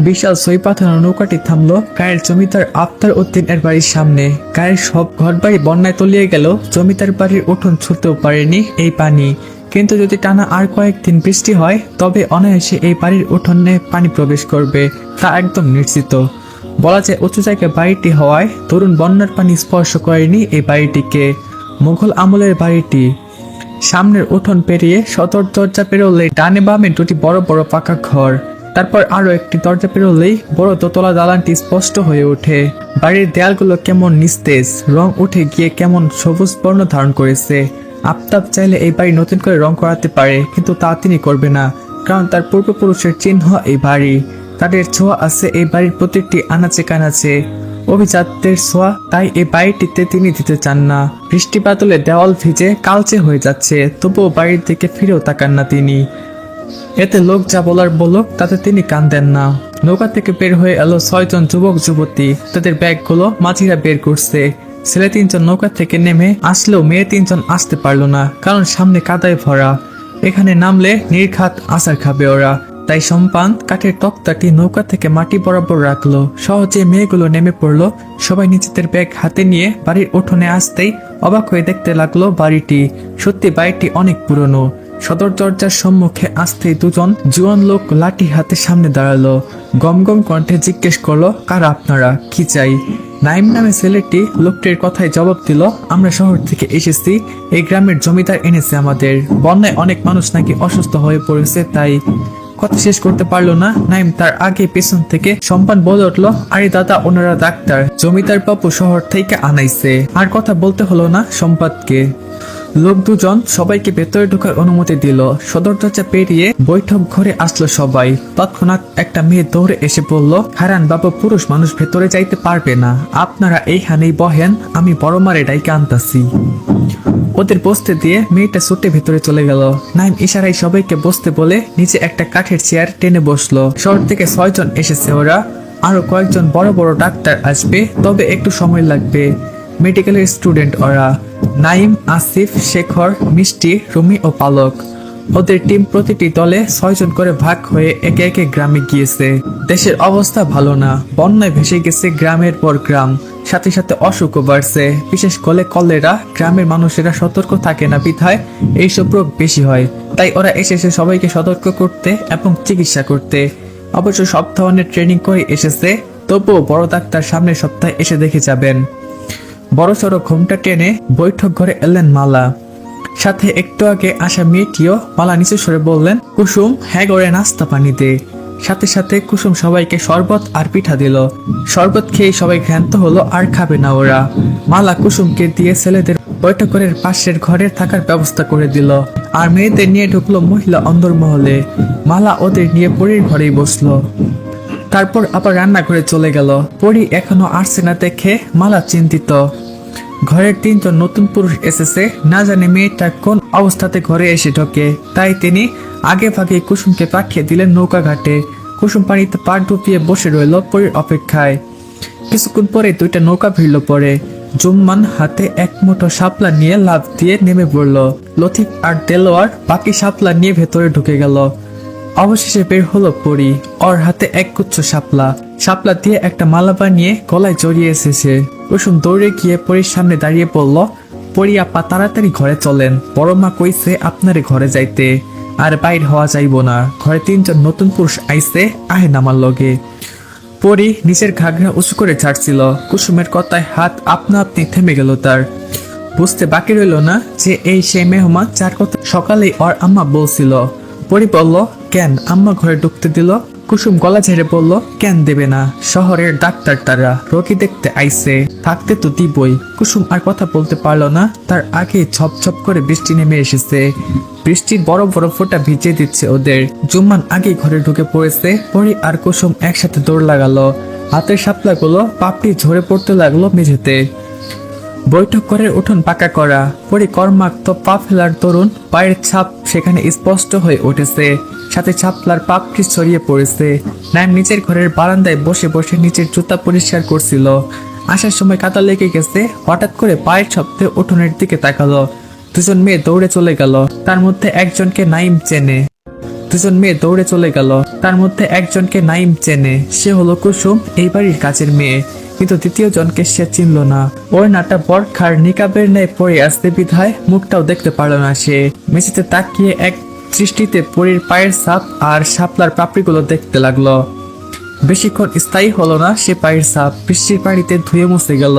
বিশাল সই পাথানো নৌকাটি থামলো গায়ের জমিদার আফতার উদ্দিনের বাড়ির সামনে। গায়ের সব ঘরবাড়ি বন্যায় তলিয়ে গেল, জমিদার বাড়ির উঠোন ছুটতেও পারেনি এই পানি। কিন্তু যদি টানা আর কয়েকদিন বৃষ্টি হয় তবে অনায়াসে এই বাড়ির উঠোনে পানি প্রবেশ করবে, তা একদম নিশ্চিত। বলা যায় উঁচু জায়গায় বাড়িটি হওয়ায় তরুণ বন্যার পানি স্পর্শ করেনি এই বাড়িটিকে। মুঘল আমলের বাড়িটি। সামনের উঠোন পেরিয়ে সদর দরজা পেরোলেই ডানে বামে দুটি বড় বড় পাকা ঘর, তারপর আরো একটি দরজা পেরোলেই বড় দোতলা দালানটি স্পষ্ট হয়ে ওঠে। বাড়ির দেয়ালগুলো কেমন নিস্তেজ, রং উঠে গিয়ে কেমন সবুজ বর্ণ ধারণ করেছে। আফতাব চাইলে এই বাড়ি নতুন করে রং করাতে পারে, কিন্তু তা তিনি করবে না, কারণ তার পূর্বপুরুষের চিহ্ন এই বাড়ি। তাদের ছোঁয়া আছে এই বাড়ির প্রতিটি আনাচে কানাচে, অভিজাতদের ছোঁয়া, তাই এই বাড়িটিতে তিনি দিতে চান না। বৃষ্টি বাদলে দেওয়াল ভিজে কালচে হয়ে যাচ্ছে, তবুও বাড়ির দিকে ফিরেও তাকান না তিনি। এতে লোক যা বলার বলুক, তাতে তিনি কান দেন না। নৌকা থেকে বের হয়ে এলো 6 জন যুবক যুবতী, তাদের ব্যাগগুলো মাঝিরা বের করছে। ছেলে 3 জন নৌকা থেকে নেমে আসলেও মেয়ে 3 জন আসতে পারলো না, কারণ সামনে কাদায় ভরা। এখানে নামলে নির্ঘাত আছাড় খাবে ওরা, তাই সম্পান কাঠের তক্তাটি নৌকা থেকে মাটি বরাবর রাখলো। সহজে মেয়েগুলো নেমে পড়লো। সবাই নিজেদের ব্যাগ হাতে নিয়ে বাড়ির উঠোনে আসতেই অবাক হয়ে দেখতে লাগলো বাড়িটি। সত্যি বাড়িটি অনেক পুরনো। সদর দরজার সম্মুখে আসতেই 2 জন জুয়ান লোক লাঠি হাতে সামনে দাঁড়ালো। গম গম কণ্ঠে জিজ্ঞেস করলো, কারা আপনারা, কি চাই? নাইম নামে ছেলেটি লোকটির কথায় জবাব দিল, আমরা শহর থেকে এসেছি, এই গ্রামের জমিদার এনেছে আমাদের। বন্যায় অনেক মানুষ নাকি অসুস্থ হয়ে পড়েছে, তাই। কথা শেষ করতে পারলো না নাইম, তার আগে পেছন থেকে সম্পান বলে উঠলো, আরে দাদা, ওনারা ডাক্তার, জমিদার বাবু শহর থেকে আনাইছে। আর কথা বলতে হলো না সম্পাদকে। লোক 2 জন সবাইকে ভেতরে ঢোকার অনুমতি দিল। সদর দরজা পেরিয়ে বৈঠক ঘরে আসলো সবাই। তৎক্ষণাৎ একটা মেয়ে দৌড়ে এসে বলল, হারান বাবু, পুরুষ মানুষ ভেতরে যাইতে পারবে না, আপনারা এইখানেই বহেন, আমি বড় মারে ডাইকে আনতাছি। ওদের বসতে দিয়ে মেয়েটা ছুটে ভেতরে চলে গেল। নাইম ইশারায় সবাইকে বসতে বলে নিচে একটা কাঠের চেয়ার টেনে বসলো। শহর থেকে 6 জন এসেছে ওরা, আরো কয়েকজন বড় বড় ডাক্তার আসবে, তবে একটু সময় লাগবে। মেডিকেলের স্টুডেন্ট ওরা, নাইম, আসিফ, শেখর, মিষ্টি, রুমি ও পালক। ওদের টিম প্রতিটি দলে 6 জন করে ভাগ হয়ে একে একে গ্রামে গিয়েছে। দেশের অবস্থা ভালো না, বন্যায় ভেসে গেছে গ্রামের পর গ্রাম, সাথে সাথে অসুখও বাড়ছে। বিশেষ করে কলেরা। গ্রামের মানুষেরা সতর্ক থাকে না বিধায় এইসব রোগ বেশি হয়, তাই ওরা এসেছে সবাইকে সতর্ক করতে এবং চিকিৎসা করতে। অবশ্য সব ধরনের ট্রেনিং করে এসেছে, তবুও বড় ডাক্তার সামনের সপ্তাহে এসে দেখে যাবেন। বড় সড়ো ঘুমটা টেনে বৈঠক ঘরে এলেন মালা, সাথে একটু আগে আসা মেয়েটিও। মালা নিচে সরে বললেন, কুসুম, হ্যাঁ গড়ে নাস্তা পানি দে। সাথে সাথে কুসুম সবাইকে শরবত আর পিঠা দিল। শরবত খেয়ে সবাই ক্ষান্ত হলো, আর খাবে না ওরা। মালা কুসুমকে দিয়ে ছেলেদের বৈঠক ঘরের পাশের ঘরে থাকার ব্যবস্থা করে দিল, আর মেয়েদের নিয়ে ঢুকলো মহিলা অন্দরমহলে। মালা ওদের নিয়ে পরীর ঘরেই বসলো, তারপর আবার রান্নাঘরে চলে গেল। পরি এখনো আসছে না দেখে মালা চিন্তিত। ঘরের 3 জন নতুন পুরুষ এসেছে, না জানে মেয়েটা কোন অবস্থাতে ঘরে এসে ঢোকে, তাই তিনি আগে ভাগে কুসুমকে পাঠিয়ে দিলেন নৌকা ঘাটে। কুসুম পানিতে পা ডুবিয়ে বসে রইল পরীর অপেক্ষায়। কিছুক্ষণ পরে 2টা নৌকা ভিড়ল পরে। জুম্মান হাতে এক মুঠো শাপলা নিয়ে লাফ দিয়ে নেমে পড়ল। লতিফ আর দেলোয়ার বাকি শাপলা নিয়ে ভেতরে ঢুকে গেল। অবশেষে বের হলো পরি, ওর হাতে এক গুচ্ছ শাপলা। শাপলা দিয়ে একটা মালা বানিয়ে গলায় জড়িয়ে এসেছে। কুসুম দৌড়ে গিয়ে পরীর সামনে দাঁড়িয়ে পড়ল, পরি আপা, তাড়াতাড়ি ঘরে চলেন, বড় মা কইছে আপনারে ঘরে যাইতে, আর বাইর হওয়া যাইব না। ঘরে 3 জন নতুন পুরুষ আইছে, আহে নামার লগে। পরি নিচের ঘাগরা উঁচু করে ছাড়ছিল। কুসুমের কথায় হাত আপনা আপনি থেমে গেল তার। বুঝতে বাকি রইল না যে এই সেই মেহমান যার কথা সকালেই ওর আম্মা বলছিল। পরি বলল, কেন আম্মা ঘরে ঢুকতে দিল? কুসুম গলা ঝেড়ে বলল, কেন দেবে না, শহরের ডাক্তার তারা, রোগী দেখতে আইছে, থাকতে তো দিবই। কুসুম আর কথা বলতে পারলো না, তার আগে ঝপঝপ করে বৃষ্টি নেমে এসেছে। বৃষ্টির বড় বড় ফোঁটা ভিজিয়ে দিচ্ছে ওদের। জুম্মান আগে ঘরে ঢুকে পড়েছে। পরি আর কুসুম একসাথে দৌড় লাগালো। হাতের শাপলাগুলো পাপড়ি ঝরে পড়তে লাগলো মেঝেতে। বৈঠক ঘরের উঠোন পাকা করা। পরি কর্মাক্ত পা ফেলার তরুণ পায়ের ছাপ সেখানে স্পষ্ট হয়ে উঠেছে, সাথে ছাপলার পাপড়ি ছড়িয়ে পড়েছে। নাইম নিচের ঘরের বারান্দায় বসে বসে নিচের জুতা পরিষ্কার করছিল। আসার সময় কাদা লেগে গেছে। হঠাৎ করে পায়ের শব্দে উঠোনের দিকে তাকালো। 2 জন মেয়ে দৌড়ে চলে গেল, তার মধ্যে একজনকে নাইম চেনে। দুজন মেয়ে দৌড়ে চলে গেল। তার মধ্যে একজনকে নাইম চেনে, সে হলো কুসুম, এই বাড়ির কাজের মেয়ে। কিন্তু দ্বিতীয় জনকে সে চিনল না। ওর নাটা বরখার নিকাবের ন্যায় পরে আসতে বিধায় মুখটাও দেখতে পারল না সে। মেঝেতে তাকিয়ে এক দৃষ্টিতে পরীর পায়ের ছাপ আর শাপলার পাপড়িগুলো দেখতে লাগলো। বেশিক্ষণ স্থায়ী হলো না সে পায়ের ছাপ, বৃষ্টির পানিতে ধুয়ে মুছে গেল।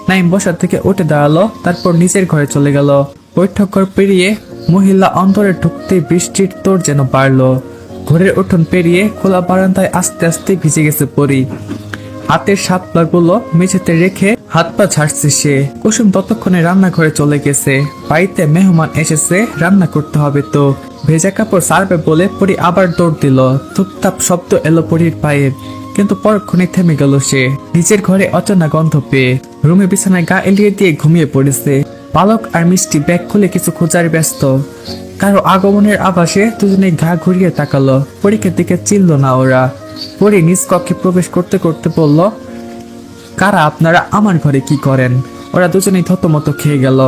নাইম বসার থেকে উঠে দাঁড়ালো, তারপর নিজের ঘরে চলে গেল। বৈঠকঘর পেরিয়ে মহিলা অন্তরে ঢুকতে বৃষ্টির তোর যেন বাড়লো। ঘরের উঠোন পেরিয়ে খোলা বারান্দায় আস্তে আস্তে ভিজে গেছে পরি। হাতের শাপলাগুলো মেঝেতে রেখে হাত পা ঝাড়ছে সে। কুসুম ততক্ষণে রান্নাঘরে চলে গেছে। বাড়িতে মেহমান এসেছে, রান্না করতে হবে তো। ভেজা কাপড় সারবে বলে পরি আবার দৌড় দিল। থুপথাপ শব্দ এলো পরির পায়ের, কিন্তু পরক্ষণে থেমে গেল সে। নিজের ঘরে অচেনা গন্ধ পেয়ে রুমে বিছানায় গা এলিয়ে দিয়ে ঘুমিয়ে পড়েছে। পালক আর মিষ্টি ব্যাগ খুলে কিছু খোঁজার ব্যস্ত। কারো আগমনের আভাসে দুজনে ঘা ঘুরিয়ে তাকালো। পরীক্ষার দিকে চিনল না ওরা। পরি নিজ কক্ষে প্রবেশ করতে করতে বলল, কারা আপনারা, আমার ঘরে কি করেন? ওরা দুজনেই থতমত খেয়ে গেল।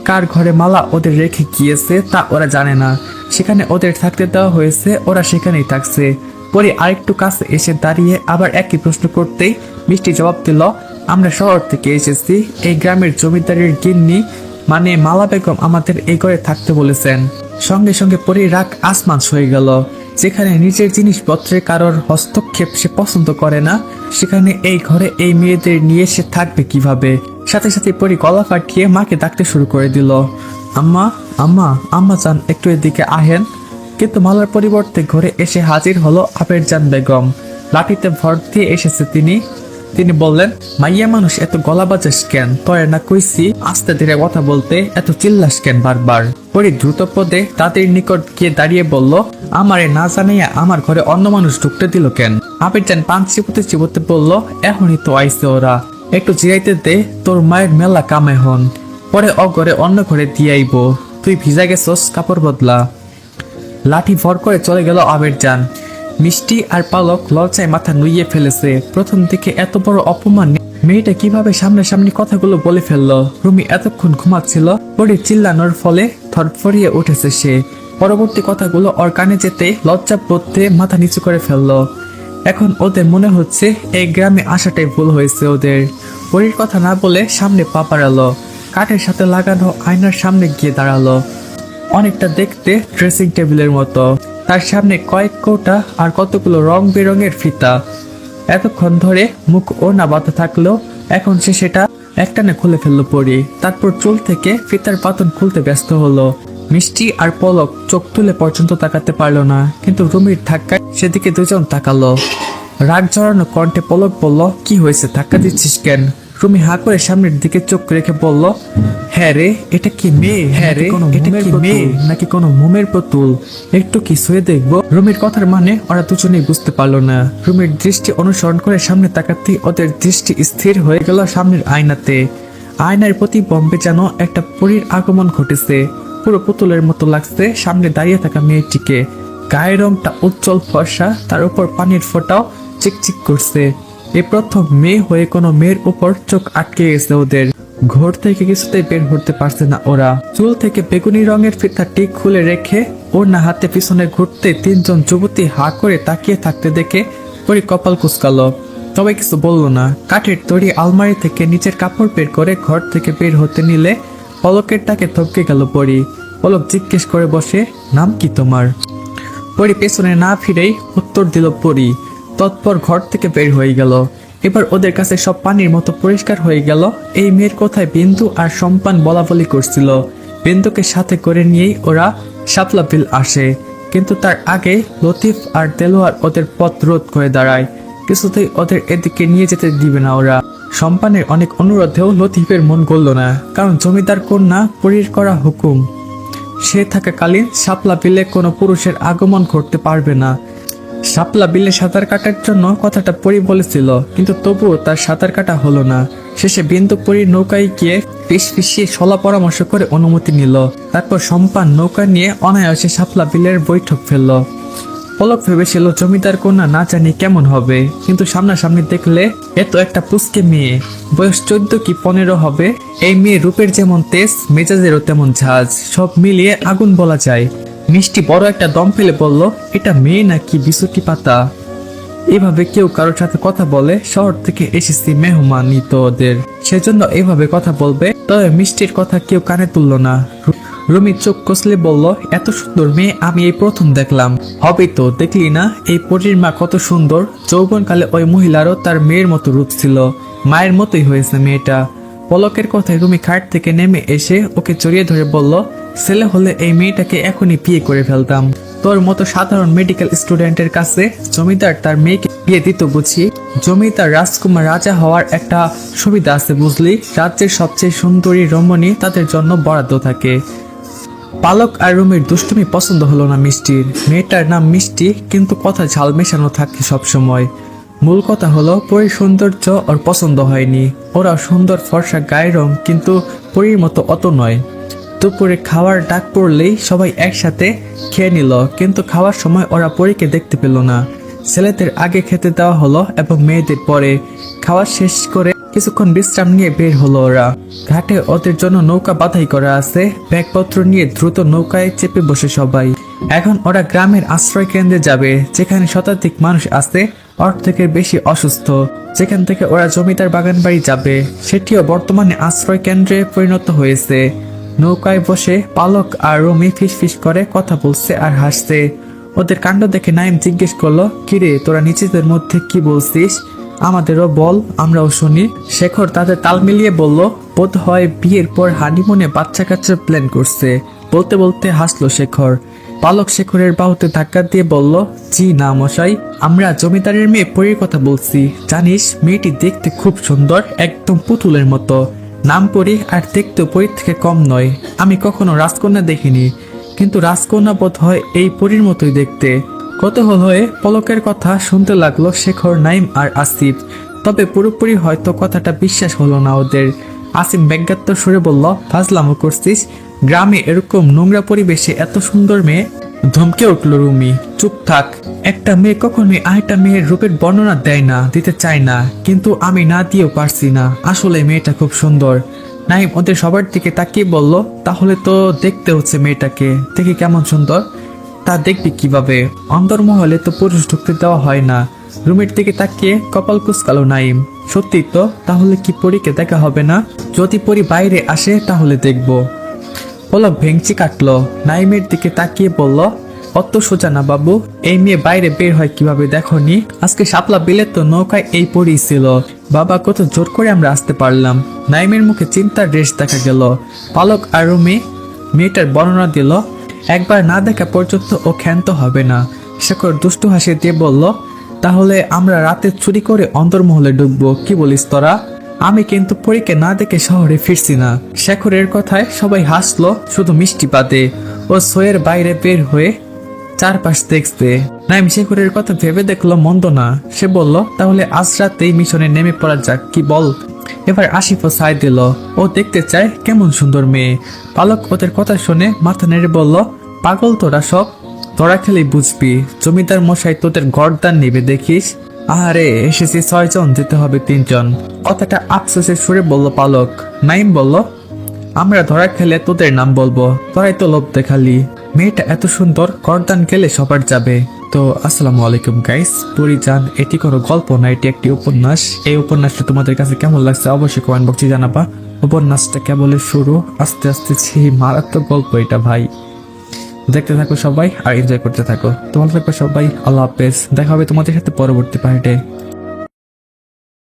কার ঘরে মালা ওদের রেখে গিয়েছে তা ওরা জানে না। সেখানে ওদের থাকতে দেওয়া হয়েছে, ওরা সেখানেই থাকছে। পরে আরেকটু কাছে এসে দাঁড়িয়ে আবার একই প্রশ্ন করতেই মিষ্টি জবাব দিল, আমরা শহর থেকে এসেছি। এই গ্রামের জমিদারের গিন্নি মানে মালা বেগম আমাদের এই ঘরে থাকতে বলেছেন। সঙ্গে সঙ্গে পরে রাগ আসমান হয়ে গেল। যেখানে নিজের জিনিসপত্রে কারোর হস্তক্ষেপ সে পছন্দ করে না, সেখানে এই ঘরে এই মেয়েদের নিয়ে সে থাকবে কিভাবে? সাথে সাথে পরি গলা ফাটিয়ে মাকে ডাকতে শুরু করে দিল, আম্মা আম্মা আম্মা চান একটু এদিকে আহেন। কিন্তু মালার পরিবর্তে ঘরে এসে হাজির হলো আবেরজান বেগম। লাঠিতে ভর দিয়ে এসেছে তিনি। তিনি বললেন, মাইয়া মানুষ এত গলা বাজাস কেন? তয় না কইছি আস্তে ধীরে কথা বলতে, এত চিল্লাস কেন বারবার? পরি দ্রুত পদে তাদের নিকট গিয়ে দাঁড়িয়ে বলল, আমারে না জানাইয়া আমার ঘরে অন্য মানুষ ঢুকতে দিল কেন? আবেরজান পান চিবোতে চিবোতে বলল, এখনই তো আইছে ওরা, একটু জিরাইতে দে, তোর মায়ের মেলা কামে হন, পরে অঘরে অন্য ঘরে দিয়ে আইব। তুই ভিজা গেছস, কাপড় বদলা। লাঠি ভর করে চলে গেল আবেরজান। মিষ্টি আর পালক লজ্জায় মাথা নুইয়ে ফেলেছে। প্রথম দিকে এত বড় অপমান মেয়েটা কিভাবে সামনাসামনি কথাগুলো বলে ফেললো। রুমি এতক্ষণ ঘুমাচ্ছিল, পরে চিল্লানোর ফলে থরফরিয়ে উঠেছে সে। পরবর্তী কথাগুলো ওর কানে যেতে লজ্জা পড়তে মাথা নিচু করে ফেললো। এখন ওদের মনে হচ্ছে এই গ্রামে আসাটাই ভুল হয়েছে ওদের। পরীর কথা না বলে সামনে পা বাড়ালো। কাঠের সাথে লাগানো আয়নার সামনে গিয়ে দাঁড়ালো। অনেকটা দেখতে ড্রেসিং টেবিলের মতো। তার সামনে কয়েক কৌটা আর কতগুলো রং বেরঙের ফিতা। এতক্ষণ ধরে মুখ ওড়না বাঁধা থাকলেও এখন সে সেটা একটানে খুলে ফেললো পরি। তারপর চুল থেকে ফিতার পাতন খুলতে ব্যস্ত হলো। মিষ্টি আর পলক চোখ তুলে পর্যন্ত তাকাতে পারলো না, কিন্তু রুমির ধাক্কায় সেদিকে দুজন তাকালো। রাগ জড়ানো কণ্ঠে পলক বলল, কি হয়েছে, ধাক্কা দিচ্ছিস কেন? রুমি হা করে সামনের দিকে চোখ রেখে বলল, হ্যাঁ রে, এটা কি মেয়ে? হ্যাঁ রে, এটা কি মেয়ে নাকি কোনো মোমের পুতুল? একটু কি ছুঁয়ে দেখবো? রুমির কথার মানে ওরা দুজনেই বুঝতে পারলো না। রুমির দৃষ্টি অনুসরণ করে সামনে তাকাতেই ওদের দৃষ্টি স্থির হয়ে গেল সামনের আয়নাতে। আয়নার প্রতিবিম্বে যেন একটা পরীর আগমন ঘটেছে। পুরো পুতুলের মতো লাগছে সামনে দাঁড়িয়ে থাকা মেয়েটিকে। গায়ের রংটা উজ্জ্বল ফর্সা, তার উপর পানির ফোঁটাও চিকচিক করছে। এই প্রথম মেয়ে হয়ে কোনো মেয়ের উপর চোখ আটকে গেছে ওদের। ঘর থেকে কিছুতেই বের হতে পারছে না ওরা। চুল থেকে বেগুনি রঙের ফিতাটি খুলে রেখে ওর না হাতে পিছনে ঘুরতে তিনজন যুবতী হা করে তাকিয়ে থাকতে দেখে পরি কপাল কুঁচকালো। তবে কিছু বলল না। কাঠের তৈরি আলমারি থেকে নিচের কাপড় বের করে ঘর থেকে বের হতে নিলে পলকের ডাকে থমকে গেল পরি। পলক জিজ্ঞেস করে বসে, নাম কি তোমার? পরি পেছনে না ফিরেই উত্তর দিল পরি। তৎপর ঘর থেকে বের হয়ে গেল। এবার ওদের কাছে সব পানির মতো পরিষ্কার হয়ে গেল এই মেয়ের কথায় বিন্দু আর সম্পান বলা বলি করছিল। বিন্দুকে সাথে করে নিয়েই ওরা শাপলা বিল আসে, কিন্তু তার আগে লতিফ আর দেলোয়ার ওদের পথ রোধ করে দাঁড়ায়। কিছুতেই ওদের এদিকে নিয়ে যেতে দিবে না ওরা। সম্পানের অনেক অনুরোধেও লতিফের মন গলল না, কারণ জমিদার কন্যা পরীর করা হুকুম। সে থাকাকালীন শাপলা বিলে কোনো পুরুষের আগমন ঘটতে পারবে না। শাপলা বিলে সাঁতার কাটার জন্য কথাটা পরি বলেছিল, কিন্তু তবুও তার সাঁতার কাটা হলো না। শেষে বিন্দু পরীর নৌকায় গিয়ে ফিসফিসিয়ে সলা পরামর্শ করে অনুমতি নিল। তারপর সম্পান নৌকা নিয়ে অনায়াসে শাপলা বিলের বৈঠক ফেলল। পলক ভেবেছিল জমিদার কন্যা না জানি কেমন হবে, কিন্তু সামনাসামনি দেখলে এত একটা পুচকে মেয়ে, বয়স 14 কি 15 হবে। এই মেয়ে রূপের যেমন তেজ, মেজাজেরও তেমন ঝাঁজ, সব মিলিয়ে আগুন বলা যায়। মিষ্টি বড় একটা দম ফেলে বলল, এটা মেয়ে নাকি বিছুটি পাতা? এভাবে কেউ কারোর সাথে কথা বলে? শহর থেকে এসেছি মেহমানিত ওদের, সেজন্য এভাবে কথা বলবে? তবে মিষ্টির কথা কেউ কানে তুলল না। রুমি চোখ কষলে বলল, এত সুন্দর মেয়ে আমি এই প্রথম দেখলাম। হবে তো, দেখলি না এই পরীর মা কত সুন্দর। যৌবনকালে ওই মহিলারও তার মেয়ের মতো রূপ ছিল, মায়ের মতোই হয়েছে মেয়েটা। পলকের কথায় রুমি খাট থেকে নেমে এসে ওকে জড়িয়ে ধরে বলল, ছেলে হলে এই মেয়েটাকে এখনই বিয়ে করে ফেলতাম। তোর মতো সাধারণ মেডিকেল স্টুডেন্টের কাছে জমিদার তার মেয়েকে বিয়ে দিত বুঝি? জমিদার রাজকুমার রাজা হওয়ার একটা সুবিধা আছে বুঝলি, রাজ্যের সবচেয়ে সুন্দরী রমণী তাদের জন্য বরাদ্দ থাকে। পালক আর রুমির দুষ্টুমি পছন্দ হলো না মিষ্টির। মেয়েটার নাম মিষ্টি, কিন্তু কথা ঝাল মেশানো থাকে সবসময়। মূল কথা হলো পরীর সৌন্দর্য ওর পছন্দ হয়নি। ওরা সুন্দর ফর্সা গায়ের রং, কিন্তু পরীর মতো অত নয়। দুপুরে খাওয়ার ডাক পড়লেই সবাই একসাথে খেয়ে নিল, কিন্তু খাওয়ার সময় ওরা পরীকে দেখতে পেল না। ছেলেদের আগে খেতে দেওয়া হলো এবং মেয়েদের পরে। খাওয়া শেষ করে কিছুক্ষণ বিশ্রাম নিয়ে বের হলো ওরা। ঘাটে ওদের জন্য নৌকা বাধাই করা আছে। ব্যাগপত্র নিয়ে দ্রুত নৌকায় চেপে বসে সবাই। এখন ওরা গ্রামের আশ্রয় কেন্দ্রে যাবে, যেখানে শতাধিক মানুষ আছে, অর্ধেকের বেশি অসুস্থ। যেখান থেকে ওরা জমিদার বাগান বাড়ি যাবে, সেটিও বর্তমানে আশ্রয় কেন্দ্রে পরিণত হয়েছে। নৌকায় বসে পালক আর রুমি ফিস করে কথা বলছে আর হাসছে। ওদের কাণ্ড দেখে নাইম জিজ্ঞেস করলো, কিরে তোরা নিজেদের মধ্যে কি বলছিস? আমাদেরও বল, আমরাও শুনি। শেখর তাদের তাল মিলিয়ে বলল, বোধ হয় বিয়ের পর হানিমুনে বাচ্চা কাচ্চার প্ল্যান করছে। বলতে বলতে হাসলো শেখর। পালক শেখরের বাহুতে ধাক্কা দিয়ে বলল, জি না মশাই, আমরা জমিদারের মেয়ে পরীর কথা বলছি। জানিস মেয়েটি দেখতে খুব সুন্দর, একদম পুতুলের মতো। নাম পরী আর দেখতেও পরীর থেকে কম নয়। আমি কখনো রাজকন্যা দেখিনি, কিন্তু রাজকন্যা বোধ হয় এই পরীর মতোই দেখতে। কৌতূহল হয়ে পলকের কথা শুনতে লাগলো শেখর, নাইম আর আসিফ। তবে পুরোপুরি হয়তো কথাটা বিশ্বাস হলো না ওদের। আসিফ ব্যঙ্গাত্মক সুরে বলল, ফাজলামো করছিস? গ্রামে এরকম নোংরা পরিবেশে এত সুন্দর মেয়ে? ধমকে উঠল রুমি। চুপ থাক। একটা মেয়ে কখনোই আরেকটা মেয়ের রূপের বর্ণনা দেয় না, দিতে চায় না, কিন্তু আমি না দিয়েও পারছি না। আসলে মেয়েটা খুব সুন্দর। নাইম ওদের সবার দিকে তাকিয়ে বলল, তাহলে তো দেখতে হচ্ছে মেয়েটাকে। দেখি কেমন সুন্দর। তা দেখবি কিভাবে? অন্দরমহলে তো পুরুষ ঢুকতে দেওয়া হয় না। রুমের দিকে তাকিয়ে কপাল কুঁচকালো নাইম। সত্যি তো, তাহলে কি পরীকে দেখা হবে না? যদি পরী বাইরে আসে তাহলে দেখবো। পলক ভেঙচি কাটলো। নাইমের দিকে তাকিয়ে বলল, অত সোজা না বাবু। এই মেয়ে বাইরে বের হয় কিভাবে দেখনি? আজকে শাপলা বিলে তো নৌকায় এই পরী ছিল। বাবা, কত জোর করে আমরা আসতে পারলাম। নাইমের মুখে চিন্তার রেশ দেখা গেল। পালক আর রুমি মেয়েটার বর্ণনা দিল। একবার না দেখা পর্যন্ত ও ক্ষান্ত হবে না। শেখর দুষ্টু হাসি দিয়ে বলল, তাহলে আমরা রাতে চুরি করে অন্তর্মহলে ঢুকবো, কি বলিস তোরা? আমি কিন্তু পরীকে না দেখে শহরে ফিরছি না। শেখরের কথায় সবাই হাসলো, শুধু মিষ্টি বাদে। ও সোয়ের বাইরে বের হয়ে চারপাশ দেখছে। নাইম শেখরের কথা ভেবে দেখলো মন্দ না। সে বলল, তাহলে আজ রাতেই মিশনে নেমে পড়া যাক, কি বল? এবার আসিফও সায় দিল। ও দেখতে চায় কেমন সুন্দর মেয়ে। পালক ওদের কথা শুনে মাথা নেড়ে বলল, পাগল তোরা সব, তোরা খেলেই বুঝবি। জমিদার মশাই তোদের গর্দান নিবে দেখিস। আরে এসেছি 6 জন, যেতে হবে 3 জন। কথাটা আফসোসের সুরে বলল পালক। নাইম বলল, আমরা ধরা খেলে তোদের নাম বলবো, তোরাই তো লোভ দেখালি। মেয়েটা এত সুন্দর, গর্দান গেলে সবার যাবে। তো আসসালামু আলাইকুম গাইস, পরিজান এটি কোনো গল্প না, এটি একটি উপন্যাস। এই উপন্যাসটা তোমাদের কাছে কেমন লাগছে অবশ্যই কমেন্ট বক্সে জানাবা। উপন্যাসটা কেবলই শুরু, আস্তে আস্তে সেই মারাত্মক গল্প এটা ভাই। দেখতে থাকো সবাই আর এনজয় করতে থাকো। তোমাদের সবাই আল্লাহ হাফেজ। দেখা হবে তোমাদের সাথে পরবর্তী পার্টে।